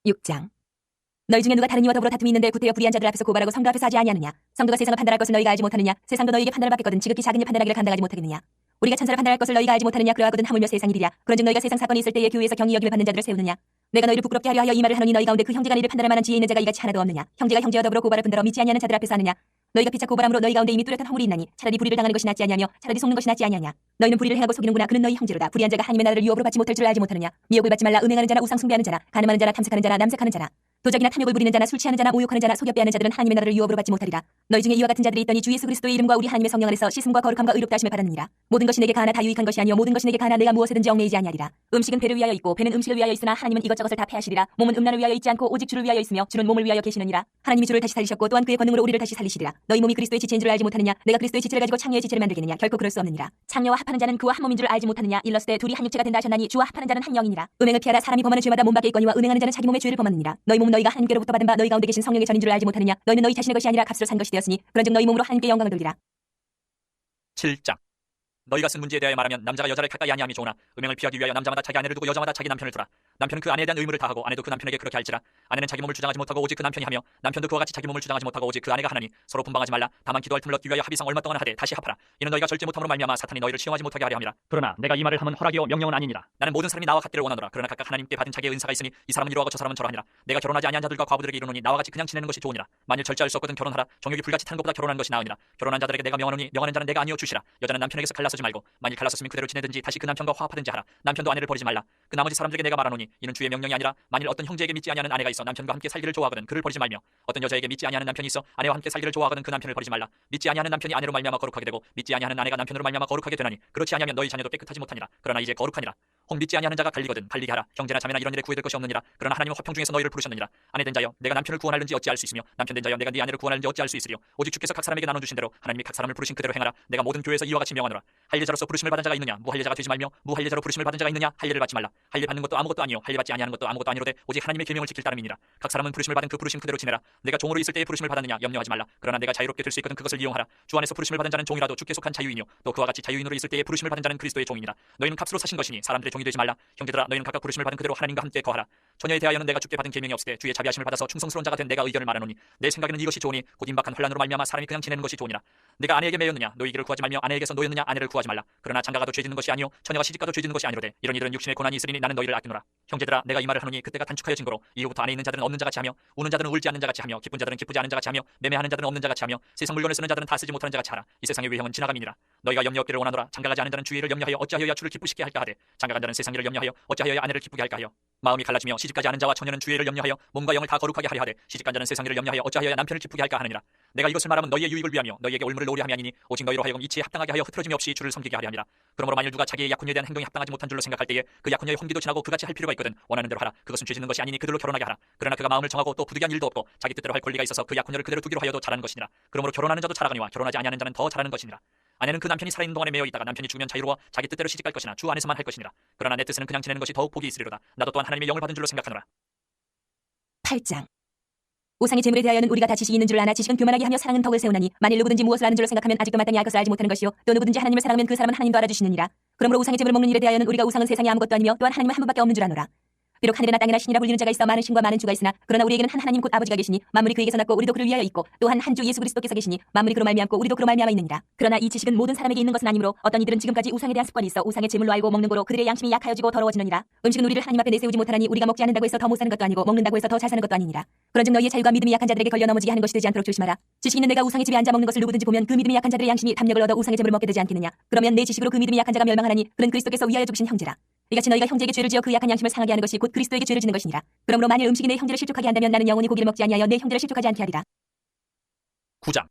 6장. 너희 중에 누가 다른 이와 더불어 다툼이 있는데 구태여 불의한 자들 앞에서 고발하고 성도 앞에서 하지 아니하느냐? 성도가 세상을 판단할 것을 너희가 알지 못하느냐? 세상도 너희에게 판단을 받겠거든 지극히 작은 일 판단하기를 감당하지 못하겠느냐? 우리가 천사를 판단할 것을 너희가 알지 못하느냐? 그러하거든 하물며 세상 일이랴. 그런즉 너희가 세상 사건이 있을 때에 교회에서 경히 여김을 받는 자들을 세우느냐? 내가 너희를 부끄럽게 하려 하여 이 말을 하노니 너희 가운데 그 형제가 이를 판단할 만한 지혜 있는 자가 이같이 하나도 없느냐? 형제가 형제와 더불어 고발할 뿐더러 믿지 아니하는 자들 앞에서 하느냐? 너희가 피차 고발함으로 너희 가운데 이미 뚜렷한 허물이 있나니 차라리 불의를 당하는 것이 낫지 아니하며 차라리 속는 것이 낫지 아니하냐? 너희는 불의를 행하고 속이는구나. 그는 너희 형제로다. 불의한 자가 하나님의 나라를 유업으로 받지 못할 줄을 알지 못하느냐? 미혹을 받지 말라. 음행하는 자나 우상 숭배하는 자나 간음하는 자나 탐색하는 자나 남색하는 자나 도적이나 탐욕을 부리는 자나 술 취하는 자나 모욕하는 자나 속여 빼하는 자들은 하나님의 나라를 유업으로 받지 못하리라. 너희 중에 이와 같은 자들이 있더니 주 예수 그리스도의 이름과 우리 하나님의 성령 안에서 씻음과 거룩함과 의롭다 하심을 받았느니라. 모든 것이 내게 가하나 다 유익한 것이 아니요 모든 것이 내게 가하나 내가 무엇에든지 얽매이지 아니하리라. 음식은 배를 위하여 있고 배는 음식을 위하여 있으나 하나님은 이것저것을 다 패하시리라. 몸은 음란을 위하여 있지 않고 오직 주를 위하여 있으며 주는 몸을 위하여 계시느니라. 하나님이 주를 다시 살리셨고 또한 그의 권능으로 우리를 다시 살리시리라. 너희 몸이 그리스도의 지체인 줄 알지 못하느냐? 내가 그리스도의 지체를 가지고 창녀의 지체를 만들겠느냐? 결코 그럴 수 없느니라. 창녀와 합하는 자는 그와 한 몸인 줄 알지 못하느냐? 일렀을 때 둘이 한 육체가 된다 하셨나니 주와 합하는 자는 한 영이니라. 음행을 피하라. 사람이 범하는 죄마다 몸 밖에 있거니와 음행하는 자는 자기 몸의 죄를 범하느니라. 너희 몸은 너희가 하나님께로부터 받은 바 너희 가운데 계신 성령의 전인 줄 알지 못하느냐? 너희는 너희 자신의 것이 아니라 값으로 산 것이 되었으니 그런즉 너희 몸으로 하나님께 영광을 돌리라. 7장. 너희가 쓴 문제에 대하여 말하면 남자가 여자를 가까이 아니함이 좋으나 음행을 피하기 위하여 남자마다 자기 아내를 두고 여자마다 자기 남편을 두라. 남편은 그 아내에 대한 의무를 다하고 아내도 그 남편에게 그렇게 할지라. 아내는 자기 몸을 주장하지 못하고 오직 그 남편이 하며 남편도 그와 같이 자기 몸을 주장하지 못하고 오직 그 아내가 하나니 서로 분방하지 말라. 다만 기도할 틈을 얻기 위하여 합의상 얼마 동안 하되 다시 합하라. 이는 너희가 절제 못함으로 말미암아 사탄이 너희를 시험하지 못하게 하려 함이라. 그러나 내가 이 말을 함은 허락이요 명령은 아니니라. 나는 모든 사람이 나와 같기를 원하노라. 그러나 각각 하나님께 받은 자기의 은사가 있으니 이 사람은 이러하고 저 사람은 저러하니라. 내가 결혼하지 아니한 자들과 과부들에게 이르노니 나와 같이 그냥 지내는 것이 좋으니라. 만일 절제할 수 없거든 결혼하라. 정욕이 불같이 타는 것보다 결혼하는 것이 나으니라. 결혼한 자들에게 내가 명하노니 명하는 자는 내가 아니요 주시라. 여자는 남편에게서 갈라서지 말고 만일 갈라섰으면 그대로 지내든지 다시 그 남편과 화합하든지 하라. 남편도 아내를 버리지 말라. 그 나머지 사람들에게 내가 말하노니 이는 주의 명령이 아니라 만일 어떤 형제에게 믿지 아니하는 아내가 있어 남편과 함께 살기를 좋아하거든 그를 버리지 말며 어떤 여자에게 믿지 아니하는 남편이 있어 아내와 함께 살기를 좋아하거든 그 남편을 버리지 말라. 믿지 아니하는 남편이 아내로 말미암아 거룩하게 되고 믿지 아니하는 아내가 남편으로 말미암아 거룩하게 되나니 그렇지 아니하면 너희 자녀도 깨끗하지 못하니라. 그러나 이제 거룩하니라. 혹 믿지 아니하는 자가 갈리거든 갈리게 하라. 형제나 자매나 이런 일에 구애될 것이 없느니라. 그러나 하나님은 화평 중에서 너희를 부르셨느니라. 아내 된 자여 내가 남편을 구원하는지 어찌 알 수 있으며 남편 된 자여 내가 네 아내를 구원하는지 어찌 알 수 있으리요. 오직 주께서 각 사람에게 나눠주신 대로 하나님이 각 사람을 부르신 그대로 행하라. 내가 모든 교회에서 이와 같이 명하노라. 할례자로서 부르심을 받은 자가 있느냐 무할례자가 되지 말며 무할례자로 부르심을 받은 자가 있느냐 할례를 받지 말라. 할례 받는 것도 아무것도 아니요 할례 받지 아니하는 것도 아무것도 아니로되 오직 하나님의 계명을 지킬 따름이니라. 각 사람은 부르심을 받은 그 부르심 그대로 지내라. 내가 종으로 있을 때에 부르심을 받았느냐 염려하지 말라. 그러나 내가 자유롭게 될 수 있거든 그것을 이용하라. 주 안에서 부르심을 받은 자는 종이라도 주께 속한 자유인이요 또 그와 같이 자유인으로 있을 때에 부르심을 받은 자는 그리스도의 종이니라. 너희는 값으로 사신 것이니 사람들의 종이 되지 말라. 형제들아 너희는 각각 부르심을 받은 그대로 하나님과 함께 거하라. 처녀에 대하여는 내가 주께 받은 계명이 없을 때 주의 자비하심을 받아서 충성스러운 자가 된 내가 의견을 말하노니 내 생각에는 이것이 좋으니 곧 임박한 환난으로 말미암아 사람이 그냥 지내는 것이 좋으니라. 내가 아내에게 매였느냐 노이기를 구하지 말며 아내에게서 노였느냐 아내를 구하지 말라. 그러나 장가가도 죄짓는 것이 아니요 처녀가 시집가도 죄짓는 것이 아니로되 이런 이들은 육신의 고난이 있으리니 나는 너희를 아끼노라. 형제들아 내가 이 말을 하노니 그때가 단축하여 증거로 이후부터 안에 있는 자들은 없는 자같이 하며 우는 자들은 울지 않는 자같이 하며 기쁜 자들은 기쁘지 않은 자같이 하며 매매하는 자들은 없는 자같이 하며 세상 물건을 쓰는 자들은 다 쓰지 못하는 자같이 하라. 이 세상의 외형은 지나감이니라. 너희가 염려 없기를 원하노라. 장가가지 않은 자는 주의를 염려하여 어찌하여야 주를 기쁘시게 할까 하되 장가간 자는 세상 일을 염려하여 어찌하여야 아내를 기쁘게 할까 하여 마음이 갈라지며 시집가지 않은 자와 처녀는 주의를 염려하여 몸과 영을 다 거룩하게 하려 하되 시집간 자는 세상 일을 염려하여 어찌하여야 남편을 기쁘게 할까 하느니라. 내가 이것을 말하면 너희의 유익을 위하며 너희에게 올무를 놓으려 함이 아니니 오직 너희로 하여금 이치에 합당하게 하여 흐트러짐이 없이 주를 섬기게 하려 함이라. 그러므로 만일 누가 자기의 약혼녀에 대한 행동이 합당하지 못한 줄로 생각할 때에 그 약혼녀의 혼기도 지나고 그같이 할 필요가 있거든 원하는 대로 하라. 그것은 죄짓는 것이 아니니 그들로 결혼하게 하라. 그러나 그가 마음을 정하고 또 부득이한 일도 없고 자기 뜻대로 할 권리가 있어서 그 약혼녀를 그대로 두기로 하여도 잘하는 것이니라. 그러므로 결혼하는 자도 잘하거니와 결혼하지 아니하는 자는 더 잘하는 것이니라. 아내는 그 남편이 살아있는 동안에 매여 있다가 남편이 죽으면 자유로워 자기 뜻대로 시집갈 것이나 주 안에서만 할 것이니라. 그러나 내 뜻은 그냥 지내는 것이 더욱 복이 있으리로다. 나도 또한 하나님의 영을 받은 줄로 생각하노라. 8장. 우상의 재물에 대하여는 우리가 다 지식이 있는 줄 아나 지식은 교만하게 하며 사랑은 덕을 세우나니 만일 누구든지 무엇을 아는 줄로 생각하면 아직도 마땅히 알 것을 알지 못하는 것이요 또 누구든지 하나님을 사랑하면 그 사람은 하나님도 알아주시느니라. 그러므로 우상의 재물을 먹는 일에 대하여는 우리가 우상은 세상에 아무것도 아니며 또한 하나님은 한 분밖에 없는 줄 아노라. 비록 하늘이나 땅이나 신이라 불리는 자가 있어 많은 신과 많은 주가 있으나 그러나 우리에게는 한 하나님 곧 아버지가 계시니 만물이 그에게서 났고 우리도 그를 위하여 있고 또한 한 주 예수 그리스도께서 계시니 만물이 그로 말미암고 우리도 그로 말미암아 있느니라. 그러나 이 지식은 모든 사람에게 있는 것은 아니므로 어떤 이들은 지금까지 우상에 대한 습관이 있어 우상의 재물로 알고 먹는 거로 그들의 양심이 약하여지고 더러워지느니라. 음식은 우리를 하나님 앞에 내세우지 못하나니 우리가 먹지 않는다고 해서 더 못 사는 것도 아니고 먹는다고 해서 더 잘 사는 것도 아니니라. 그런즉 너희의 자유가 믿음이 약한 자들에게 걸려 넘어지게 하는 것이 되지 않도록 조심하라. 지식 있는 내가 우상의 집에 앉아 먹는 것을 누구든지 보면 그 믿음이 약한 자들의 양심이 탐욕을 얻어 우상의 재물을 먹게 되지 않겠느냐. 그러면 내 지식으로 그 믿음이 약한 자가 멸망하나니 그는 그리스도께서 위하여 죽으신 형제라. 이같이 너희가 형제에게 죄를 지어 그 약한 양심을 상하게 하는 것이 곧 그리스도에게 죄를 지는 것이니라. 그러므로 만일 음식이 내 형제를 실족하게 한다면 나는 영원히 고기를 먹지 아니하여 내 형제를 실족하지 않게 하리라. 9장.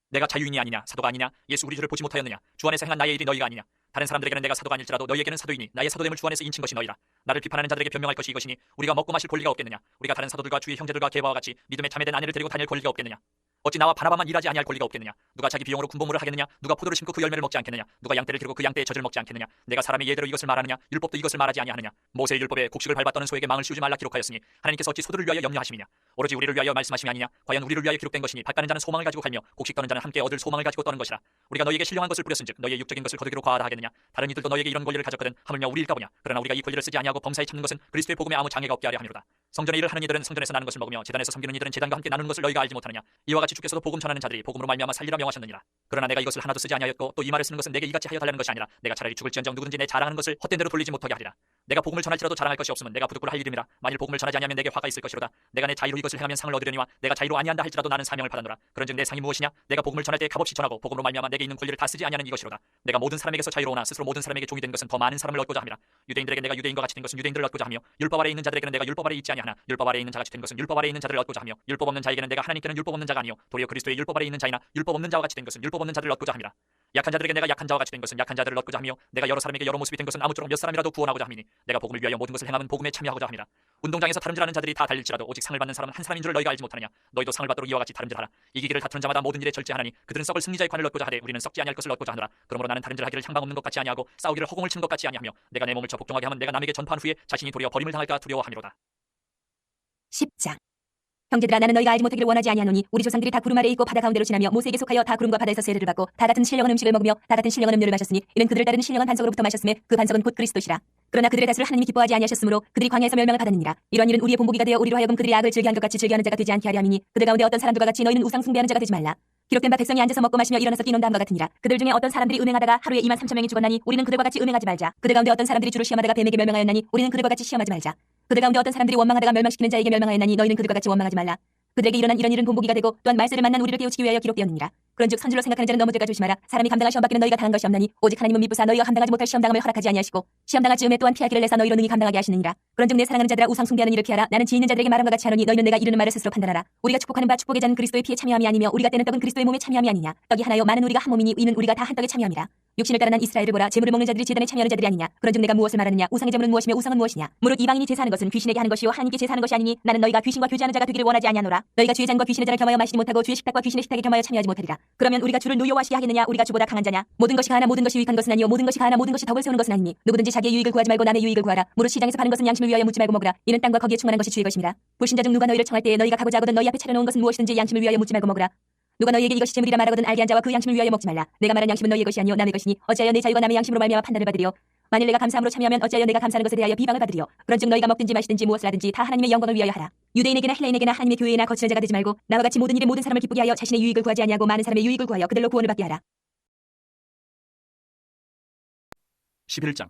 내가 자유인이 아니냐 사도가 아니냐 예수 우리 주를 보지 못하였느냐 주 안에서 행한 나의 일이 너희가 아니냐. 다른 사람들에게는 내가 사도가 아닐지라도 너희에게는 사도이니 나의 사도됨을 주 안에서 인친 것이 너희라. 나를 비판하는 자들에게 변명할 것이 이것이니 우리가 먹고 마실 권리가 없겠느냐. 우리가 다른 사도들과 주의 형제들과 게바와 같이 믿음에 참여된 아내를 데리고 다닐 권리가 없겠느냐. 어찌 나와 바나바만 일하지 아니할 권리가 없겠느냐. 누가 자기 비용으로 군복무를 하겠느냐. 누가 포도를 심고 그 열매를 먹지 않겠느냐. 누가 양떼를 기르고 그 양떼의 젖을 먹지 않겠느냐. 내가 사람의 예대로 이것을 말하느냐. 율법도 이것을 말하지 아니하느냐. 모세의 율법에 곡식을 밟았더는 소에게 망을 씌우지 말라 기록하였으니 하나님께서 어찌 소들을 위하여 염려하심이냐. 오로지 우리를 위하여 말씀하심이 아니냐. 과연 우리를 위하여 기록된 것이니 발 따는 자는 소망을 가지고 갈며 곡식 떠는 자는 함께 얻을 소망을 가지고 떠는 것이라. 우리가 너희에게 신령한 것을 뿌렸은즉 너희의 육적인 것을 거두기로 과하다 하겠느냐. 다른 이들도 너희에게 이런 권리를 가졌거든 하물며 우리일까 보냐. 그러나 우리가 이 권리를 쓰지 아니하고 범사에 참는 것은 그리스도의 복음에 아무 장애가 없게 하려 함이로다. 성전의 일을 하는 이들은 성전에서 나는 것을 먹으며 제단에서 섬기는 이들은 제단과 함께 나누는 것을 너희가 알지 못하느냐. 이와 같이 주께서도 복음 전하는 자들이 복음으로 말미암아 살리라 명하셨느니라. 그러나 내가 이것을 하나도 쓰지 아니하였고 또 이 말을 쓰는 것은 내게 이같이 하여 달라는 것이 아니라 내가 차라리 죽을지언정 누구든지 내 자랑하는 것을 헛된 대로 돌리지 못하게 하리라. 내가 복음을 전할지라도 자랑할 것이 없으면 내가 부득불 할 일임이라. 만일 복음을 전하지 아니하면 내게 화가 있을 것이로다. 내가 내 자의로 이것을 행하면 상을 얻으려니와 내가 자의로 아니한다 할지라도 나는 사명을 받았노라. 그런즉 내 상이 무엇이냐? 내가 복음을 전할 때 값없이 전하고 복음으로 말미암아 내게 있는 권리를 다 쓰지 아니하는 이것이로다. 내가 모든 사람에게서 자유로우나 스스로 모든 사람에게 종이 된 것은 더 많은 사람을 얻고자 함이라. 유대인들에게 내가 유대인과 같이 된 것은 유대인들을 얻고자 하며 율법 아래에 있는 자들에게는 내가 율법 아래에 있지 아니하나 율법 아래에 있는 자같이 된 것은 율법 아래에 있는 자들을 얻고자 하며 율법 없는 자에게는 내가 하나님께는 율법 없는 자가 아니요 도리어 그리스도의 율법 아래에 있는 자이나 율법 없는 자와 같이 된 것은 율법 없는 자들을 얻고자 함이라. 약한 자들에게 내가 약한 자와 같이 된 것은 약한 자들을 얻고자 하며 내가 여러 사람에게 여러 모습이 된 것은 아무쪼록 몇 사람이라도 구원하고자 함이니 내가 복음을 위하여 모든 것을 행하면 복음에 참여하고자 함이라. 운동장에서 다름질하는 자들이 다 달릴지라도 오직 상을 받는 사람은 한 사람인 줄 너희가 알지 못하느냐. 너희도 상을 받도록 이와 같이 다름질하라. 이기기를 다투는 자마다 모든 일에 절제하나니 그들은 썩을 승리자의 관을 얻고자 하되 우리는 썩지 아니할 것을 얻고자 하노라. 그러므로 나는 다름질하기를 향방 없는 것 같이 아니하고 싸우기를 허공을 치는 것 같이 아니하며 내가 내 몸을 쳐 복종하게 하면 내가 남에게 전파한 후에 자신이 도리어 버림을 당할까 두려워함이로다. 10장. 형제들아, 나는 너희가 알지 못하기를 원하지 아니하노니 우리 조상들이 다 구름 아래에 있고 바다 가운데로 지나며 모세에게 속하여 다 구름과 바다에서 세례를 받고 다 같은 신령한 음식을 먹으며 다 같은 신령한 음료를 마셨으니 이는 그들을 따르는 신령한 반석으로부터 마셨음에 그 반석은 곧 그리스도시라. 그러나 그들의 다수를 하나님이 기뻐하지 아니하셨으므로 그들이 광야에서 멸망을 받았느니라. 이런 일은 우리의 본보기가 되어 우리로 하여금 그들의 악을 즐기한 것 같이 즐겨하는 자가 되지 않게 하려 함이니 그들 가운데 어떤 사람들과 같이 너희는 우상 숭배하는 자가 되지 말라. 기록된 바 백성이 앉아서 먹고 마시며 일어나서 뛰논다 함과 같으니라. 그들 중에 어떤 사람들이 음행하다가 하루에 23,000명이 죽었나니 우리는 그들과 같이 음행하지 말자. 그들 가운데 어떤 사람들이 주를 시험하다가 뱀에게 멸망하였나니 우리는 그들과 같이 시험하지 말자. 그들 가운데 어떤 사람들이 원망하다가 멸망시키는 자에게 멸망하였나니 너희는 그들과 같이 원망하지 말라. 그들에게 일어난 이런 일은 본보기가 되고 또한 말세를 만난 우리를 깨우치기 위하여 기록되었느니라. 그런즉 선질로 생각하는 자는 넘어질까 조심하라. 사람이 감당할 시험 받기는 너희가 당한 것이 없나니 오직 하나님은 미쁘사 너희가 감당하지 못할 시험 당함을 허락하지 아니하시고 시험 당할 즈음에 또한 피하기를 내사 너희로 능히 감당하게 하시느니라. 그런즉 내 사랑하는 자들아, 우상 숭배하는 일을 피하라. 나는 지혜 있는 자들에게 말함과 같이 하노니 너희는 내가 이르는 말을 스스로 판단하라. 우리가 축복하는 바 축복의 잔은 그리스도의 피에 참여함이 아니며 우리가 떼는 떡은 그리스도의 몸에 참여함이 아니냐. 떡이 하나요 많은 우리가 한 몸이니 이는 우리가 다 한 떡에 참여함이라. 육신을 따라 난 이스라엘을 보라. 제물을 먹는 자들이 제단에 참여하는 자들이 아니냐. 그런즉 내가 무엇을 말하느냐. 우상의 제물은 무엇이며 우상은 무엇이냐. 무릇 이방인이 제사하는 것은 귀신에게 하는 것이요 하나님께 제사하는 것이 아니니 나는 너희가 귀신과 교제하는 자가 되기를 원하지 아니하노라. 너희가 주의 잔과 귀신의 잔을 겸하여 마시지 못하고 주의 식탁과 귀신의 식탁에 겸하여 참여하지 못하리라. 그러면 우리가 주를 노여워하시게 하겠느냐. 우리가 주보다 강한 자냐. 모든 것이 가하나 모든 것이 유익한 것은 아니요 모든 것이 가하나 모든 것이 덕을 세우는 것은 아니니 누구든지 자기의 유익을 구하지 말고 남의 유익을 구하라. 무릇 시장에서 파는 것은 양심을 위하여 묻지 말고 먹으라. 이는 땅과 거기에 충만한 것이 주의 것입니다. 불신자 중 누가 너희를 청할 때에 너희가 가고자 하거든 너희 앞에 차려놓은 것은 무엇이든지 양심을 위하여 묻지 말고 먹으라. 누가 너희에게 이것이 재물이라 말하거든 알게 한 자와 그 양심을 위하여 먹지 말라. 내가 말한 양심은 너희의 것이 아니요 남의 것이니 어찌하여 내 자유가 남의 양심으로 말미암아 판단을 받으리요. 만일 내가 감사함으로 참여하면 어찌하여 내가 감사하는 것에 대하여 비방을 받으리요. 그런즉 너희가 먹든지 마시든지 무엇을 하든지 다 하나님의 영광을 위하여 하라. 유대인에게나 헬라인에게나 하나님의 교회에나 거치는 자가 되지 말고 나와 같이 모든 일에 모든 사람을 기쁘게 하여 자신의 유익을 구하지 아니하고 많은 사람의 유익을 구하여 그들로 구원을 받게 하라. 11장.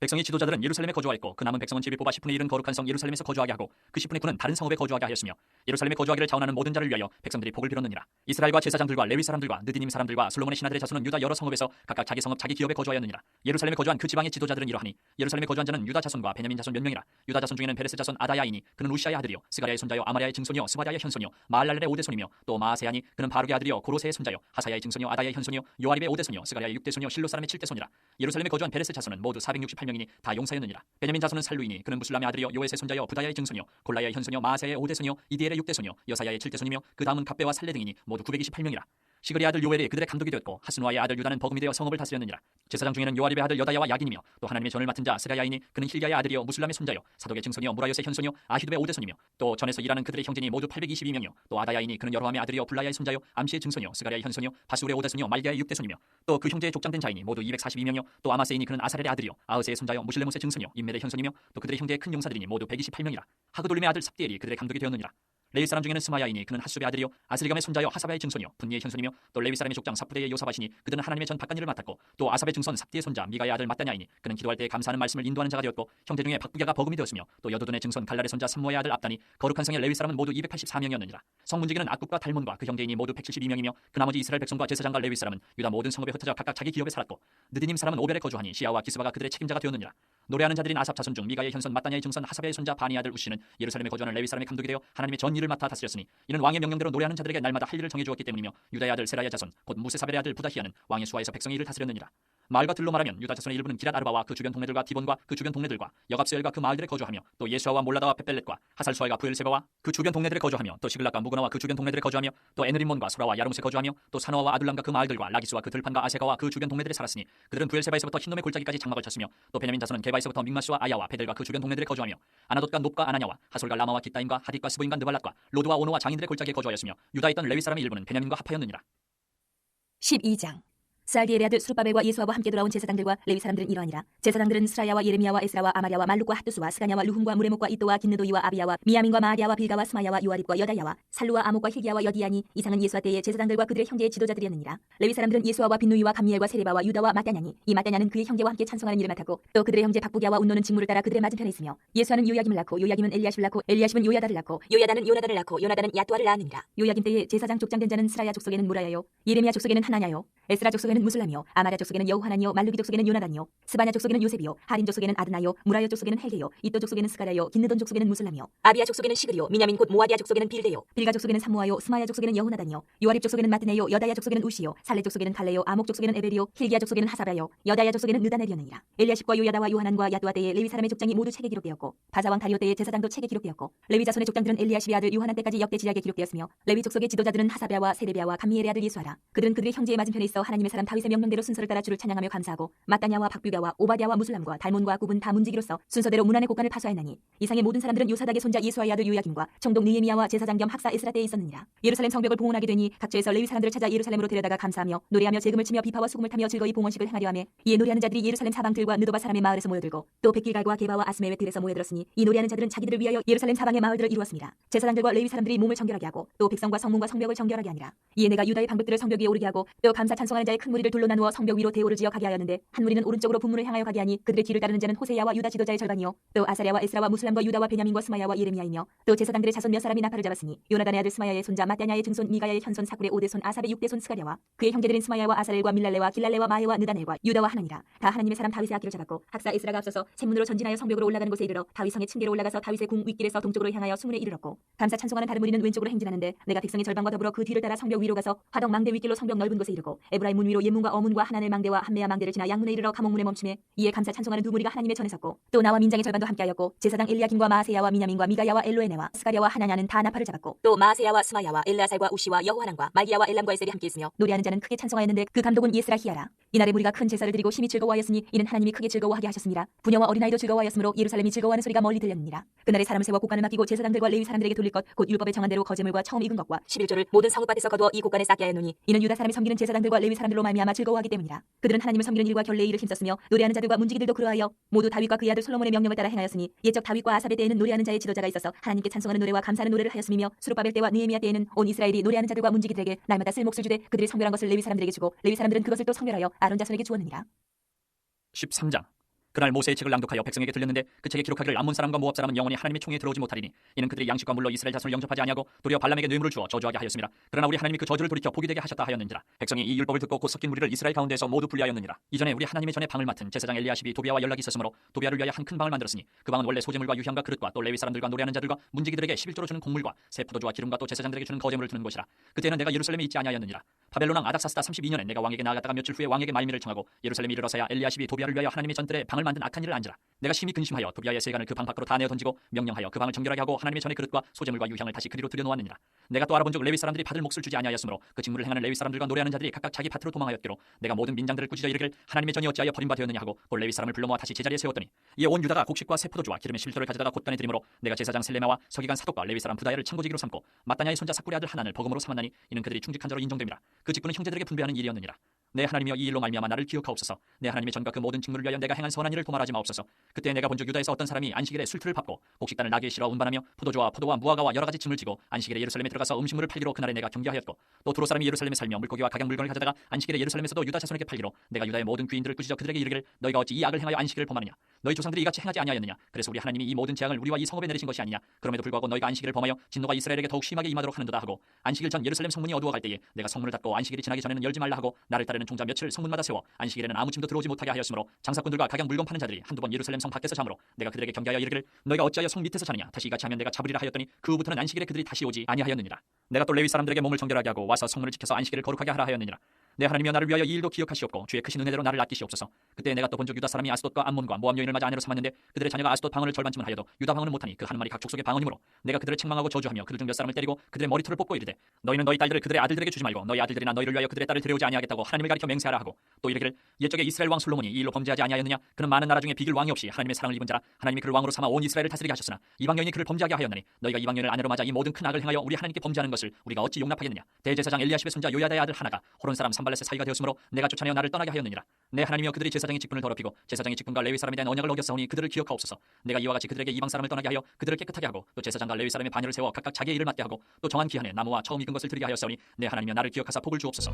백성이 지도자들은 예루살렘에 거주하였고 그 남은 백성은 집을 뽑아 10분의 1은 거룩한 성 예루살렘에서 거주하게 하고 그 10분의 9는 다른 성읍에 거주하게 하였으며 예루살렘에 거주하기를 자원하는 모든 자를 위하여 백성들이 복을 빌었느니라. 이스라엘과 제사장들과 레위 사람들과 느디님 사람들과 솔로몬의 신하들의 자손은 유다 여러 성읍에서 각각 자기 성읍 자기 기업에 거주하였느니라. 예루살렘에 거주한 그 지방의 지도자들은 이러하니 예루살렘에 거주한 자는 유다 자손과 베냐민 자손 몇 명이라. 유다 자손 중에는 베레스 자손 아다야이니 그는 우시아의 아들이요 스가랴의 손자요 아마랴의 증손이요 스바랴의 현손이요 마알랄렐의 오대손이며 또 마아세야니 그는 바룩의 아들이요 고로세의 손자요 하사야의 증손이요 아다야의 현손이요 요아립의 오대손이요 스가랴의 육대손이요 실로 사람의 칠대손이라. 예루살렘에 거주한 베레스 자손은 모두 468명이니 다 용사였느니라. 베냐민 자손은 살루이니 그는 무술람의 아들이요 요에스의 손자요 부다야의 증손이요 골라야의 현손이요 마아세야의 오대손이요 이디엘의 육대손이요 여사야의 칠대손이며 그 다음은 갑배와 살레 등이니 모두 928명이라. 시그리의 아들 요엘이 그들의 감독이 되었고 하스누아의 아들 유다는 버금이 되어 성읍을 다스렸느니라. 제사장 중에는 요아립의 아들 여다야와 야긴이며 또 하나님의 전을 맡은 자 스가야이니 그는 힐기야의 아들이요 무술람의 손자요 사독의 증손이요 무라요스의 현손이요 아히두의 오대손이며 또 전에서 일하는 그들의 형제니 모두 822명이요 또 아다야이니 그는 여로함의 아들이요 블라야의 손자요 암시의 증손이요 스가랴의 현손이요 바수울의 오대손이요 말기야의 육대손이며 또 그 형제의 족장된 자이니 모두 242명이요 또 아마세이니 그는 아사렐의 아들이요 아흐스의 손자요 무실레못의 증손이요 임멜의 현손이며 또 그들의 형제의 큰 용사들이니 모두 128명이라. 하그돌림의 아들 삽디엘이 그들의 감독이 되었느니라. 레위 사람 중에는 스마야이니 그는 핫수베의 아들이요 아스리감의 손자요 하사바의 증손이요 분니의 현손이며 또 레위 사람의 족장 사푸데의 요사바시니 그들은 하나님의 전 바깥일을 맡았고 또 아삽의 증손 삽디의 손자 미가의 아들 마따냐이니 그는 기도할 때 감사하는 말씀을 인도하는 자가 되었고 형제 중에 박부야가 버금이 되었으며 또 여도돈의 증손 갈랄의 손자 삼모의 아들 압단이 거룩한 성의 레위 사람은 모두 284명이었느니라. 성문지기는 악국과 달몬과 그 형제인이 모두 172명이며 그 나머지 이스라엘 백성과 제사장과 레위 사람은 유다 모든 성읍에 흩어져 각각 자기 기업에 살았고 느디님 사람은 오벨에 거주하니 시아와 기스바가 그들의 책임자가 되었느니라. 노래하는 자들인 아삽 자손 중 미가의 현손 마따냐의 증손 하사베의 손자 바니 아들 우시는 예루살렘에 거주하는 레위 사람의 감독이 되어 하나님의 전 일을 맡아 다스렸으니 이는 왕의 명령대로 노래하는 자들에게 날마다 할 일을 정해 주었기 때문이며 유다의 아들 세라야 자손 곧 무세사벨의 아들 부다히아는 왕의 수하에서 백성의 일을 다스렸느니라. 마을과 들로 말하면 유다 자손의 일부는 기랏 아르바와 그 주변 동네들과 디본과 그 주변 동네들과 여갑스엘과 그 마을들에 거주하며 또 예수아와 몰라다와 베벨렛과 하살수아가 부엘세바와 그 주변 동네들에 거주하며 또 시글락과 무그나와 그 주변 동네들에 거주하며 또 에느림몬과 소라와 야르무스에 거주하며 또 사노아와 아둘람과 그 마을들과 라기스와 그 들판과 아세가와 그 주변 동네들에 살았으니 그들은 부엘세바에서부터 흰놈의 골짜기까지 장막을 쳤으며 또 베냐민 자손은 게바에서부터 믹마스와 아야와 베델과 그 주변 동네들에 거주하며 아나돗과 높과 아나냐와 하솔과 라마와 기따임과 하딧과 스보임과 느발랏과 로드와 오노와 장인들의 골짜기에 거주하였으며 유다에 있던 레위 사람의 일부는 베냐민과 합하였느니라. 12장. 스알디엘의 아들 스룹바벨과 예수아와 함께 돌아온 제사장들과 레위 사람들은 이러하니라. 제사장들은 스라야와 예레미야와 에스라와 아마랴와 말룩과 핫두스와 스가냐와 루훔과 무레목과 이또와 긴느도이와 아비야와 미야민과 마아리아와 빌가와 스마야와 요아립과 여다야와 살루와 아목과 힐기야와 여디야니 이상은 예수아 때의 제사장들과 그들의 형제의 지도자들이었느니라. 레위 사람들은 예수아와 빈누이와 감미엘과 세레바와 유다와 마따냐니 이 마따냐는 그의 형제와 함께 찬송하는 일을 맡았고 또 그들의 형제 박부기야와 운노는 직무를 따라 그들의 맞은편에 있으며 예수아는 요야김을 낳고 요야김은 엘리야십을 낳고 엘리야십은 요야다를 낳고 요야다는 요나단을 낳고 요나단은 야뚜아를 낳았느니라. 요야김 때에 제사장 족장된 자는 스라야 족속에는 무라야요 예레미야 족속에는 하나냐요 에스라 족속에는 무슬람이요 아마랴 족속에는 여호하나니요 말루기 족속에는 요나단이요 스바냐 족속에는 요셉이요 하린 족속에는 아드나요 무라요 족속에는 헬게요 이또 족속에는 스가랴요 긴느돈 족속에는 무슬람이요 아비야 족속에는 시그리요 미냐민 곧 모아디아 족속에는 빌데요 빌가 족속에는 삼모아요 스마야 족속에는 여호나단이요 요아립 족속에는 마트네요 여다야 족속에는 우시요 살레 족속에는 갈레요 아목 족속에는 에베리요 힐기야 족속에는 하사바요 여다야 족속에는 느다넬이었느니라. 엘리야십과 요야다와 요하난과 야뚜아 때에 레위 사람의 족장이 모두 책에 기록되었고 바사왕 다리오 때의 제사장도 책에 기록되었고 레위 자손의 족장들은 엘리야십의 아들 요하난 때까지 역대 지략에 기록되었으며 레위 족속의 지도자들은 하사랴와 세레비야와 감미엘의 아들 예수아라. 그들은 그들의 형제의 맞은편에 있어 하나님의 사람 다윗의 명령대로 순서를 따라 주를 찬양하며 감사하고 마따냐와 박뷰가와 오바댜와 무슬람과 달몬과 구분 다 문지기로서 순서대로 문안의 곡간을 파수하였나니 이상의 모든 사람들은 요사닥의 손자 예수아의 아들 요야김과 총독 느헤미야와 제사장 겸 학사 에스라 때에 있었느니라. 예루살렘 성벽을 봉헌하게 되니 각처에서 레위 사람들을 찾아 예루살렘으로 데려다가 감사하며 노래하며 재금을 치며 비파와 수금을 타며 즐거이 봉헌식을 행하려 하며 이에 노래하는 자들이 예루살렘 사방들과 느도바 사람의 마을에서 모여들고 또 백길갈과 게바와 아스메의 들에서 모여들었으니 이 노래하는 자들은 자기들을 위하여 예루살렘 사방의 마을들을 이루었습니다. 제사장들과 레위 사람들이 몸을 정결하게 하고 또 백성과 성문과 성벽을 정결하게 하니라. 이에 내가 유다의 방백들을 성벽 위에 오르게 하고 또 감사 찬송하는 자의 큰 무리를 둘로 나누어 성벽 위로 대오를 지어 가게 하였는데 한 무리는 오른쪽으로 분문을 향하여 가게 하니 그들의 뒤를 따르는 자는 호세야와 유다 지도자의 절반이요 또 아사랴와 에스라와 무슬람과 유다와 베냐민과 스마야와 예레미야이며 또 제사장들의 자손 몇 사람이 나팔을 잡았으니 요나단의 아들 스마야의 손자 마따냐의 증손 미가야의 현손 사굴의 5대손 아삽의 6대손 스가랴와 그의 형제들인 스마야와 아사렐과 밀랄레와 길랄레와 마헤와 느다넬과 유다와 하나니라. 다 하나님의 사람 다윗의 악기를 잡았고 학사 에스라가 앞서서 샘문으로 전진하여 성벽으로 올라가는 곳에 이르러 다윗 성의 층계로 올라가서 다윗의 궁 윗길에서 동쪽으로 향하여 수문에 이르렀고 감사 찬송하는 다른 무리는 왼쪽으로 행진하는데 내가 백성의 절반과 더불어 그 뒤를 따라 성벽 위로 가서 화덕 망대 윗길로 성벽 넓은 곳에 이르고 에브라임 문 위로 옛문과 어문과 하나넬 망대와 한메야 망대를 지나 양문에 이르러 감옥문에 멈춤에 이에 감사 찬송하는 두 무리가 하나님의 전에 섰고 또 나와 민장의 절반도 함께하였고 제사장 엘리야김과 마아세야와 미냐민과 미가야와 엘로에네와 스가랴와 하나냐는 다 나팔을 잡았고 또 마아세야와 스마야와 엘라살과 우시와 여호하난과 말기야와 엘람과 에셀이 함께 있으며 노래하는 자는 크게 찬송하였는데 그 감독은 예스라히야라. 이날에 무리가 큰 제사를 드리고 심히 즐거워하였으니 이는 하나님이 크게 즐거워하게 하셨습니다. 부녀와 어린아이도 즐거워하였으므로 예루살렘이 즐거워하는 소리가 멀리 들렸느니라. 그날에 사람을 세워 곡간을 맡기고 제사장들과 레위 사람들에게 돌릴 것 곧 율법에 정한 대로 거제물과 처음 익은 것과 11조를 모든 성읍밭에서 거두어 이 곡간에 쌓게 하였노니 이는 유다 사람이 섬기는 제사장들과 레위 사람들로 말미암아 즐거워하기 때문이라. 그들은 하나님을 섬기는 일과 결례의 일을 힘썼으며 노래하는 자들과 문지기들도 그러하여 모두 다윗과 그의 아들 솔로몬의 명령을 따라 행하였으니 옛적 다윗과 아삽의 때에는 노래하는 자의 지도자가 있어서 하나님께 찬송하는 노래와 감사하는 노래를 하였음이며 수룹바벨 때와 느헤미야 때에는 온 이스라엘이 노래하는 자들과 문지기들에게 날마다 쓸 몫을 주되 그들이 성별한 것을 레위 사람들에게 주고 레위 사람들은 그것을 또 성별하여 아론 자손에게 주었느니라. 13장. 그날 모세의 책을 낭독하여 백성에게 들렸는데 그 책에 기록하기를 암몬 사람과 모압 사람은 영원히 하나님의 총에 들어오지 못하리니 이는 그들이 양식과 물로 이스라엘 자손을 영접하지 아니하고 도리어 발람에게 뇌물을 주어 저주하게 하였습니다. 그러나 우리 하나님이 그 저주를 돌이켜 복이 되게 하셨다 하였는지라. 백성이 이 율법을 듣고 곧 섞인 무리를 이스라엘 가운데에서 모두 분리하였느니라. 이전에 우리 하나님의 전에 방을 맡은 제사장 엘리야십이 도비아와 연락이 있었으므로 도비아를 위하여 한 큰 방을 만들었으니 그 방은 원래 소재물과 유향과 그릇과 또 레위 사람들과 노래하는 자들과 문지기들에게 11조로 주는 곡물과 새 포도주와 기름과 또 제사장들에게 주는 거제물을 두는 곳이라. 그때는 내가 예루살렘에 있지 아니하였느니라. 바벨론 왕 아닥사스다 32년에 내가 왕에게 나아갔다가 며칠 후에 왕에게 말미를 청하고 예루살렘에 이르러서야 엘리야십이 도비아를 위하여 하나님의 전뜰에 방을 만든 악한 일을 안지라. 내가 심히 근심하여 도비아의 세간을 그 방 밖으로 다 내어 던지고 명령하여 그 방을 정결하게 하고 하나님의 전에 그릇과 소재물과 유향을 다시 그리로 들여놓았느니라. 내가 또 알아본즉 레위 사람들이 받을 몫을 주지 아니하였으므로 그 직무를 행하는 레위 사람들과 노래하는 자들이 각각 자기 밭으로 도망하였기로 내가 모든 민장들을 꾸짖어 이르기를 하나님의 전이 어찌하여 버림바 되었느냐 하고 곧 레위 사람을 불러 모아 다시 제자리에 세웠더니 이에 온 유다가 곡식과 새 포도주와 기름의 11조를 가져다가 곧단에 드림으로 내가 제사장 셀레마와 서기관 사독과 레위 사람 부다야를 창고지기로 삼고 마따냐의 손자 사꿀의 아들 하난을 버금으로 삼았나니 이는 그들이 충직한 자로 인정됨이라. 그 직분은 형제들에게 분배하는 일이었느니라. 내 하나님이여 이 일로 말미암아 나를 기억하옵소서. 내 하나님의 전과 그 모든 직무를 위하여 내가 행한 선한 일을 도말하지 마옵소서. 그때 내가 본즉 유다에서 어떤 사람이 안식일에 술틀을 밟고 곡식단을 나귀에 실어 운반하며 포도주와 무화과와 여러 가지 짐을 지고 안식일에 예루살렘에 들어가서 음식물을 팔기로 그날에 내가 경계하였고 또 두로 사람이 예루살렘에 살며 물고기와 각양 물건을 가져다가 안식일에 예루살렘에서도 유다 자손에게 팔기로 내가 유다의 모든 귀인들을 꾸짖어 그들에게 이르기를 너희가 어찌 이 악을 행하여 안식일을 범하느냐. 너희 조상들이 이같이 행하지 아니하였느냐. 그래서 우리 하나님이 이 모든 재앙을 우리와 이 성읍에 내리신 것이 아니냐. 그럼에도 불구하고 너희가 안식일을 범하여 진노가 이스라엘에게 더욱 심하게 임하도록 하는도다 하고 안식일 전 예루살렘 성문이 어두워갈 때에 내가 성문을 닫고 안식일이 지나기 전에는 열지 말라 하고 나를 따르는 종자 며칠 성문마다 세워 안식일에는 아무 짐도 들어오지 못하게 하였으므로 장사꾼들과 각양 물건 파는 자들이 한두 번 예루살렘 성 밖에서 잠으로 내가 그들에게 경계하여 이르기를 너희가 어찌하여 성 밑에서 자느냐. 다시 이같이 하면 내가 잡으리라 하였더니 그 후부터는 안식일에 그들이 다시 오지 아니하였느니라. 내가 또 레위 사람들에게 몸을 정결하게 하고 와서 성문을 지켜서 안식일을 거룩하게 하라 하였느니라. 내 하나님이여 나를 위하여 이 일도 기억하시옵고 주의 크신 은혜대로 나를 아끼시옵소서. 그때 내가 또 본적 유다 사람이 아스돗과 암몬과 모압 여인을 여인을 맞아 아내로 삼았는데 그들의 자녀가 아스돗 방언을 절반쯤은 하여도 유다 방언은 못하니 그 한 마리 각 족속의 방언이므로 내가 그들을 책망하고 저주하며 그들 중 몇 사람을 때리고 그들의 머리털을 뽑고 이르되 너희는 너희 딸들을 그들의 아들들에게 주지 말고 너희 아들들이나 너희를 위하여 그들의 딸을 데려오지 아니하겠다고 하나님을 가리켜 맹세하라 하고 또 이르기를 옛적에 이스라엘 왕 솔로몬이 이 일로 범죄하지 아니하였느냐. 그는 많은 나라 중에 비길 왕이 없이 하나님의 사랑을 입은 자라. 하나님이 그를 왕으로 삼아 온 이스라엘을 다스리게 하셨으나 이방 여인이 그를 범죄하게 하였나니 너희가 이방 여인을 아내로 맞아 이 모든 큰 악을 행하여 우리 하나님께 범죄하는 것을 우리가 어찌 용납하겠느냐. 대제사장 엘리야십의 손자 요야다의 아들 하나가 호론 사람 산발렛의 사이가 되었으므로 내가 쫓아내어 나를 떠나게 하였느니라. 내 하나님이여 그들이 제사장의 직분을 더럽히고 제사장의 직분과 레위 사람에 대한 언약을 어겼사오니 그들을 기억하옵소서. 내가 이와 같이 그들에게 이방 사람을 떠나게 하여 그들을 깨끗하게 하고 또 제사장과 레위 사람의 반열을 세워 각각 자기의 일을 맡게 하고 또 정한 기한에 나무와 처음 익은 것을 드리게 하였사오니 내 하나님이여 나를 기억하사 복을 주옵소서.